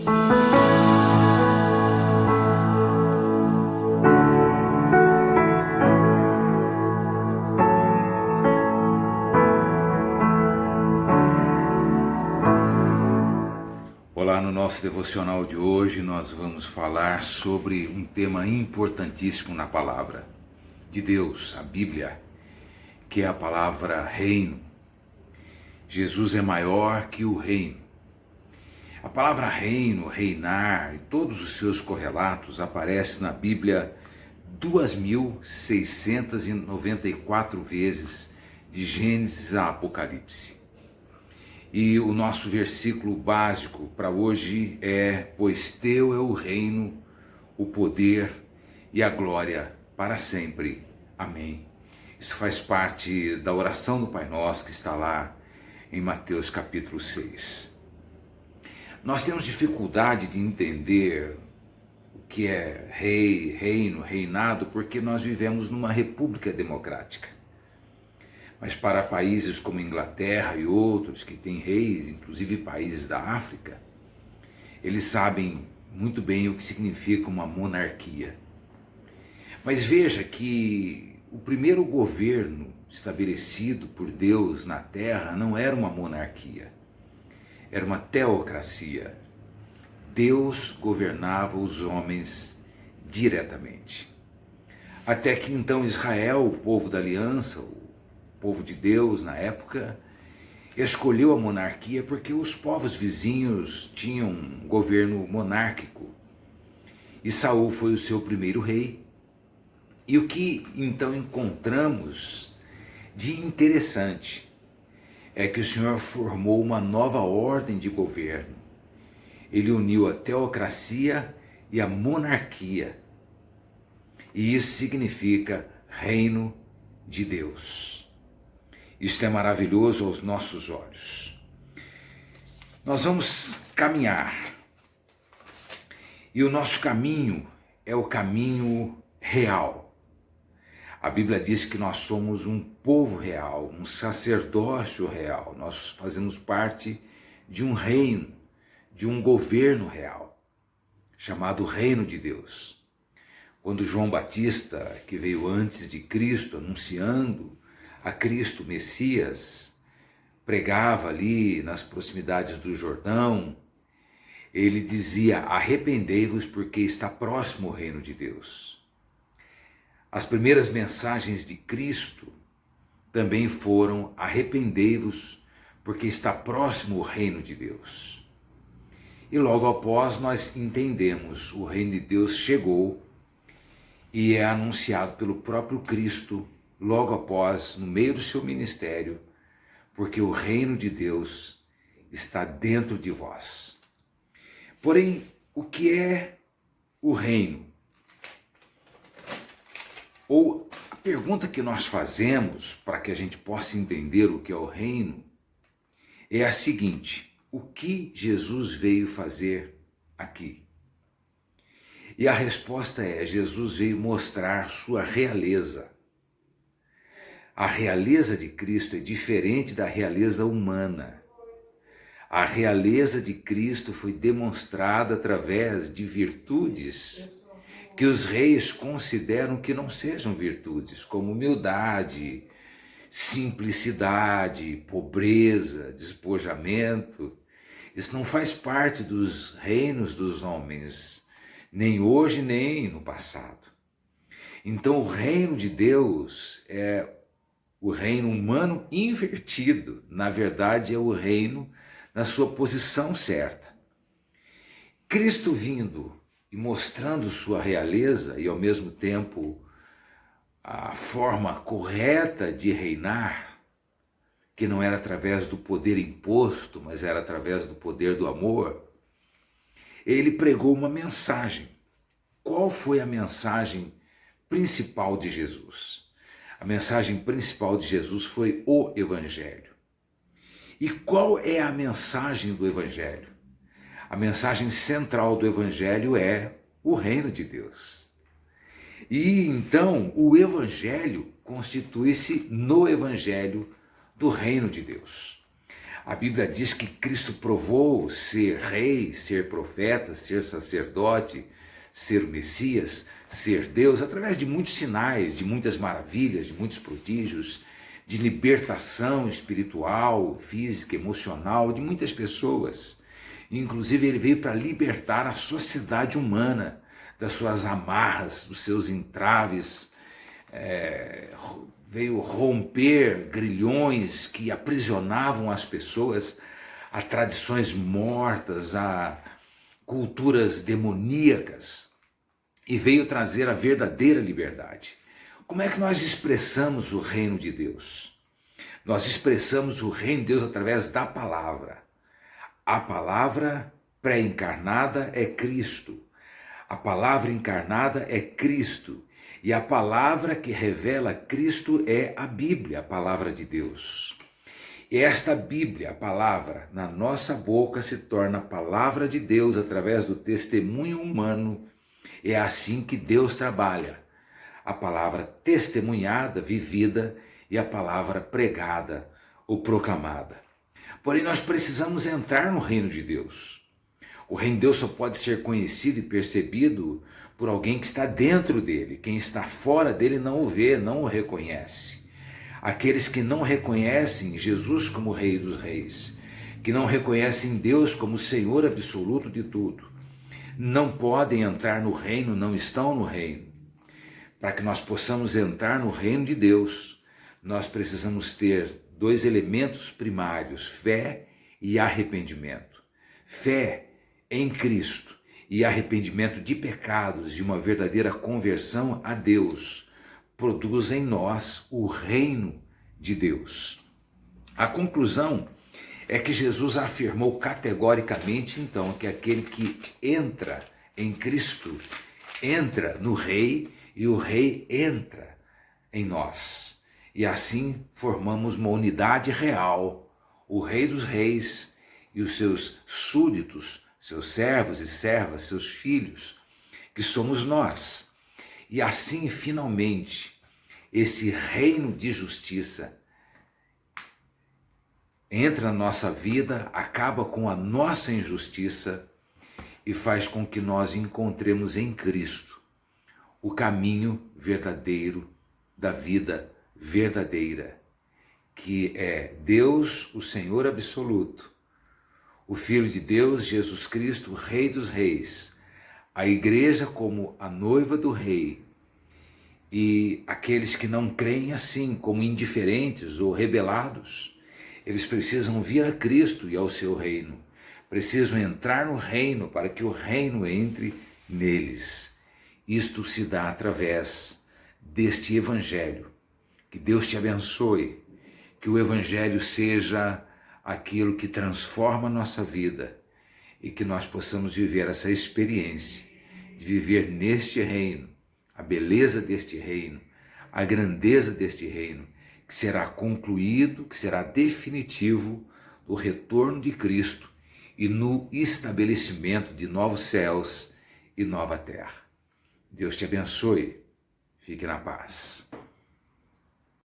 Olá, no nosso devocional de hoje nós vamos falar sobre um tema importantíssimo na palavra de Deus, a Bíblia, que é a palavra reino. Jesus é maior que o reino. A palavra reino, reinar e todos os seus correlatos aparecem na Bíblia 2.694 vezes, de Gênesis a Apocalipse. E o nosso versículo básico para hoje é: pois teu é o reino, o poder e a glória para sempre. Amém. Isso faz parte da oração do Pai Nosso que está lá em Mateus capítulo 6. Nós temos dificuldade de entender o que é rei, reino, reinado, porque nós vivemos numa república democrática. Mas para países como Inglaterra e outros que têm reis, inclusive países da África, eles sabem muito bem o que significa uma monarquia. Mas veja que o primeiro governo estabelecido por Deus na Terra não era uma monarquia, era uma teocracia. Deus governava os homens diretamente. Até que então Israel, o povo da aliança, o povo de Deus na época, escolheu a monarquia porque os povos vizinhos tinham um governo monárquico. E Saul foi o seu primeiro rei. E o que então encontramos de interessante é que o Senhor formou uma nova ordem de governo. Ele uniu a teocracia e a monarquia. E isso significa reino de Deus. Isto é maravilhoso aos nossos olhos. Nós vamos caminhar. E o nosso caminho é o caminho real. A Bíblia diz que nós somos um povo real, um sacerdócio real. Nós fazemos parte de um reino, de um governo real, chamado Reino de Deus. Quando João Batista, que veio antes de Cristo, anunciando a Cristo Messias, pregava ali nas proximidades do Jordão, ele dizia: arrependei-vos porque está próximo o reino de Deus. As primeiras mensagens de Cristo também foram: arrependei-vos porque está próximo o reino de Deus. E logo após nós entendemos, o reino de Deus chegou e é anunciado pelo próprio Cristo logo após, no meio do seu ministério, porque o reino de Deus está dentro de vós. Porém, o que é o reino? Ou a pergunta que nós fazemos para que a gente possa entender o que é o reino é a seguinte: o que Jesus veio fazer aqui? E a resposta é: Jesus veio mostrar sua realeza. A realeza de Cristo é diferente da realeza humana. A realeza de Cristo foi demonstrada através de virtudes que os reis consideram que não sejam virtudes, como humildade, simplicidade, pobreza, despojamento. Isso não faz parte dos reinos dos homens, nem hoje nem no passado. Então o reino de Deus é o reino humano invertido. Na verdade, é o reino na sua posição certa. Cristo vindo e mostrando sua realeza e ao mesmo tempo a forma correta de reinar, que não era através do poder imposto, mas era através do poder do amor, ele pregou uma mensagem. Qual foi a mensagem principal de Jesus? A mensagem principal de Jesus foi o Evangelho. E qual é a mensagem do Evangelho? A mensagem central do Evangelho é o reino de Deus. E então o Evangelho constitui-se no Evangelho do reino de Deus. A Bíblia diz que Cristo provou ser rei, ser profeta, ser sacerdote, ser o Messias, ser Deus, através de muitos sinais, de muitas maravilhas, de muitos prodígios, de libertação espiritual, física, emocional de muitas pessoas. Inclusive, ele veio para libertar a sociedade humana das suas amarras, dos seus entraves, veio romper grilhões que aprisionavam as pessoas a tradições mortas, a culturas demoníacas, e veio trazer a verdadeira liberdade. Como é que nós expressamos o reino de Deus? Nós expressamos o reino de Deus através da palavra. A palavra pré-encarnada é Cristo. A palavra encarnada é Cristo. E a palavra que revela Cristo é a Bíblia, a palavra de Deus. E esta Bíblia, a palavra, na nossa boca se torna a palavra de Deus através do testemunho humano. É assim que Deus trabalha. A palavra testemunhada, vivida, e a palavra pregada ou proclamada. Porém, nós precisamos entrar no reino de Deus. O reino de Deus só pode ser conhecido e percebido por alguém que está dentro dele. Quem está fora dele não o vê, não o reconhece. Aqueles que não reconhecem Jesus como Rei dos Reis, que não reconhecem Deus como Senhor absoluto de tudo, não podem entrar no reino, não estão no reino. Para que nós possamos entrar no reino de Deus, nós precisamos ter dois elementos primários: fé e arrependimento. Fé em Cristo e arrependimento de pecados, de uma verdadeira conversão a Deus, produz em nós o reino de Deus. A conclusão é que Jesus afirmou categoricamente, então, que aquele que entra em Cristo entra no Rei e o Rei entra em nós. E assim formamos uma unidade real, o Rei dos Reis e os seus súditos, seus servos e servas, seus filhos, que somos nós. E assim, finalmente, esse reino de justiça entra na nossa vida, acaba com a nossa injustiça e faz com que nós encontremos em Cristo o caminho verdadeiro da vida verdadeira, que é Deus, o Senhor absoluto, o Filho de Deus, Jesus Cristo, o Rei dos Reis, a igreja como a noiva do Rei, e aqueles que não creem assim, como indiferentes ou rebelados, eles precisam vir a Cristo e ao seu reino, precisam entrar no reino para que o reino entre neles. Isto se dá através deste Evangelho. Que Deus te abençoe, que o Evangelho seja aquilo que transforma a nossa vida e que nós possamos viver essa experiência de viver neste reino, a beleza deste reino, a grandeza deste reino, que será concluído, que será definitivo no retorno de Cristo e no estabelecimento de novos céus e nova terra. Deus te abençoe. Fique na paz.